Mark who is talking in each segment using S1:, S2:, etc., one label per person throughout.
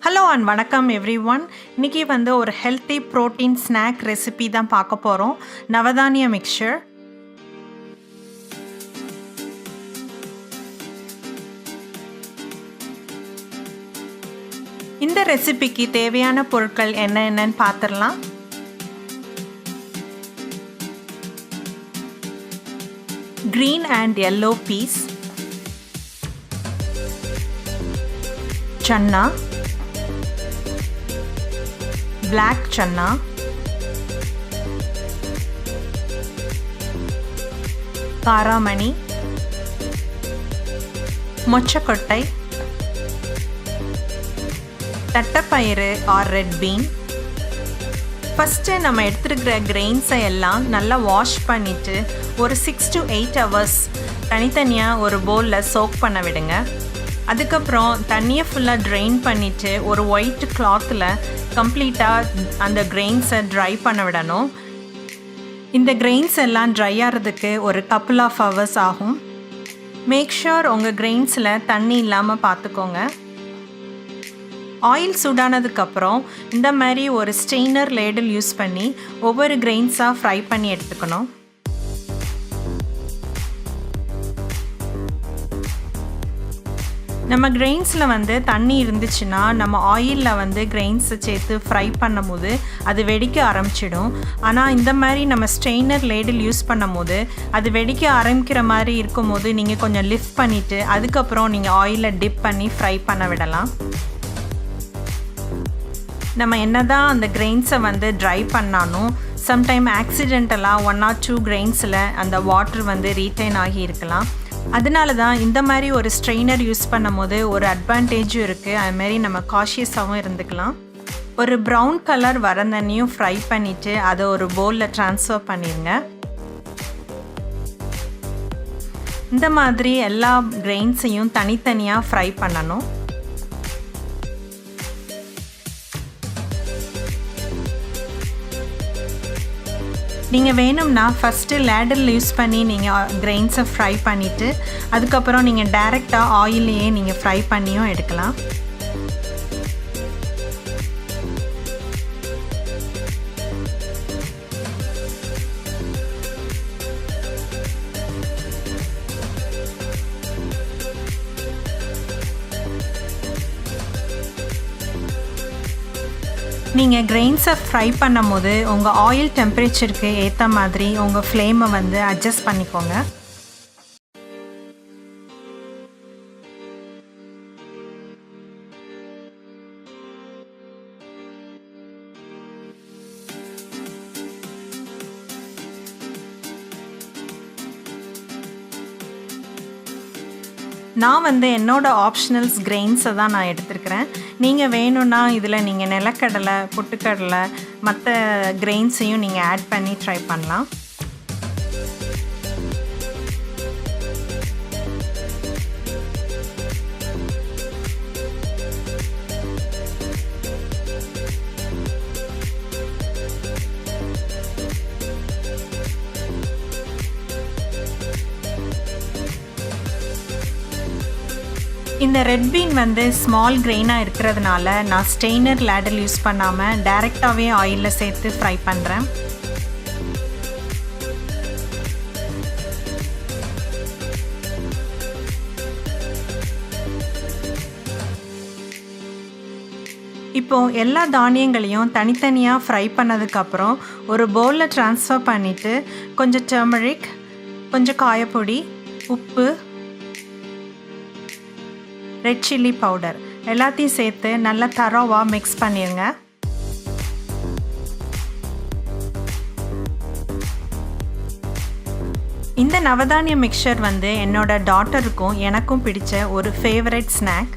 S1: Hello and வணக்கம் everyone. இன்றைக்கி ஒரு ஹெல்த்தி ப்ரோட்டீன் ஸ்நாக் ரெசிபி தான் பார்க்க போகிறோம். நவதானிய மிக்சர். இந்த ரெசிபிக்கு தேவையான பொருட்கள் என்னென்னு பார்த்துடலாம். Green and yellow peas, Chana, black Chana, காராமணி, மொச்சக்கொட்டை, தட்டைப்பயிறு ஆர் ரெட் பீன். ஃபஸ்ட்டு நம்ம எடுத்துருக்கிற கிரெயின்ஸை எல்லாம் நல்லா வாஷ் பண்ணிவிட்டு ஒரு 6 to 8 hours தனித்தனியாக ஒரு பவுலில் சோக் பண்ண விடுங்க. அதுக்கப்புறம் தண்ணியை ஃபுல்லாக ட்ரெயின் பண்ணிவிட்டு ஒரு ஒயிட் கிளாத்தில் கம்ப்ளீட்டாக அந்த கிரெயின்ஸை ட்ரை பண்ண விடணும். இந்த கிரெயின்ஸ் எல்லாம் ட்ரை ஆகிறதுக்கு ஒரு couple of hours ஆகும். மேக் ஷூர் உங்கள் கிரெயின்ஸில் தண்ணி இல்லாமல் பார்த்துக்கோங்க. ஆயில் சூடானதுக்கப்புறம் இந்த மாதிரி ஒரு ஸ்டெய்னர் லேடில் யூஸ் பண்ணி ஒவ்வொரு கிரெயின்ஸாக ஃப்ரை பண்ணி எடுத்துக்கணும். நம்ம கிரெயின்ஸில் தண்ணி இருந்துச்சுன்னா நம்ம ஆயிலில் கிரெயின்ஸை சேர்த்து ஃப்ரை பண்ணும் போது அது வெடிக்க ஆரம்பிச்சிடும். ஆனால் இந்த மாதிரி நம்ம ஸ்ட்ரெயினர் லேடில் யூஸ் பண்ணும் போது அது வெடிக்க ஆரம்பிக்கிற மாதிரி இருக்கும் போது நீங்கள் கொஞ்சம் லிஃப்ட் பண்ணிவிட்டு அதுக்கப்புறம் நீங்கள் ஆயிலில் டிப் பண்ணி ஃப்ரை பண்ண விடலாம். நம்ம என்ன தான் அந்த கிரெயின்ஸை ட்ரை பண்ணாலும் சம்டைம் ஆக்சிடென்டலாக 1 or 2 கிரெயின்ஸில் அந்த வாட்டர் ரீட்டைன் ஆகி இருக்கலாம். அதனால தான் இந்த மாதிரி ஒரு ஸ்ட்ரெயினர் யூஸ் பண்ணும் போது ஒரு அட்வான்டேஜும் இருக்குது. அதுமாரி நம்ம காஷியஸாகவும் இருந்துக்கலாம். ஒரு ப்ரௌன் கலர் வரந்தண்ணியும் ஃப்ரை பண்ணிவிட்டு அதை ஒரு பவுலில் ட்ரான்ஸ்ஃபர் பண்ணிடுங்க. இந்த மாதிரி எல்லா கிரெயின்ஸையும் தனித்தனியாக ஃப்ரை பண்ணணும். நீங்கள் வேணும்னா ஃபஸ்ட்டு லேடல் யூஸ் பண்ணி நீங்கள் கிரெயின்ஸை ஃப்ரை பண்ணிவிட்டு அதுக்கப்புறம் நீங்கள் டைரெக்டாக ஆயிலையே நீங்கள் ஃப்ரை பண்ணியும் எடுக்கலாம். நீங்கள் கிரெயின்ஸை ஃப்ரை பண்ணும் போது உங்கள் ஆயில் டெம்பரேச்சருக்கு ஏற்ற மாதிரி உங்கள் ஃப்ளேமை அட்ஜஸ்ட் பண்ணிக்கோங்க. நான் என்னோட ஆப்ஷனல்ஸ் கிரெயின்ஸை தான் நான் எடுத்துருக்கிறேன். நீங்கள் வேணும்னா இதில் நீங்கள் நிலக்கடலை, பொட்டுக்கடலை, மற்ற கிரெயின்ஸையும் நீங்கள் ஆட் பண்ணி ட்ரை பண்ணலாம். இந்த ரெட் பீன் ஸ்மால் கிரெயினாக இருக்கிறதுனால நான் ஸ்டெய்னர் லேடல் யூஸ் பண்ணாமல் டைரெக்டாகவே ஆயிலில் சேர்த்து ஃப்ரை பண்ணுறேன். இப்போது எல்லா தானியங்களையும் தனித்தனியாக ஃப்ரை பண்ணதுக்கப்புறம் ஒரு பவுலில் ட்ரான்ஸ்ஃபர் பண்ணிவிட்டு கொஞ்சம் டர்மரிக், கொஞ்சம் காயப்பொடி, உப்பு, ரெட் சில்லி பவுடர் எல்லாத்தையும் சேர்த்து நல்லா தரோவாக மிக்ஸ் பண்ணிடுங்க. இந்த நவதானிய மிக்சர் என்னோட டாட்டருக்கும் எனக்கும் பிடிச்ச ஒரு ஃபேவரட் ஸ்நாக்.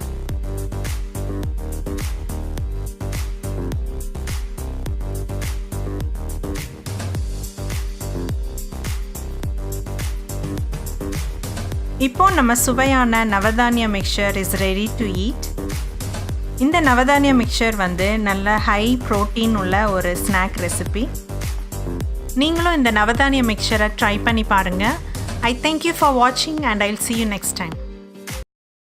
S1: இப்போ நம்ம சுவையான நவதானிய mixture is ready to eat. இந்த நவதானிய மிக்சர் நல்ல ஹை ப்ரோட்டீன் உள்ள ஒரு ஸ்நாக் ரெசிபி. நீங்களும் இந்த நவதானிய மிக்சரை ட்ரை பண்ணி பாருங்கள். I thank you for watching and I'll see you next time.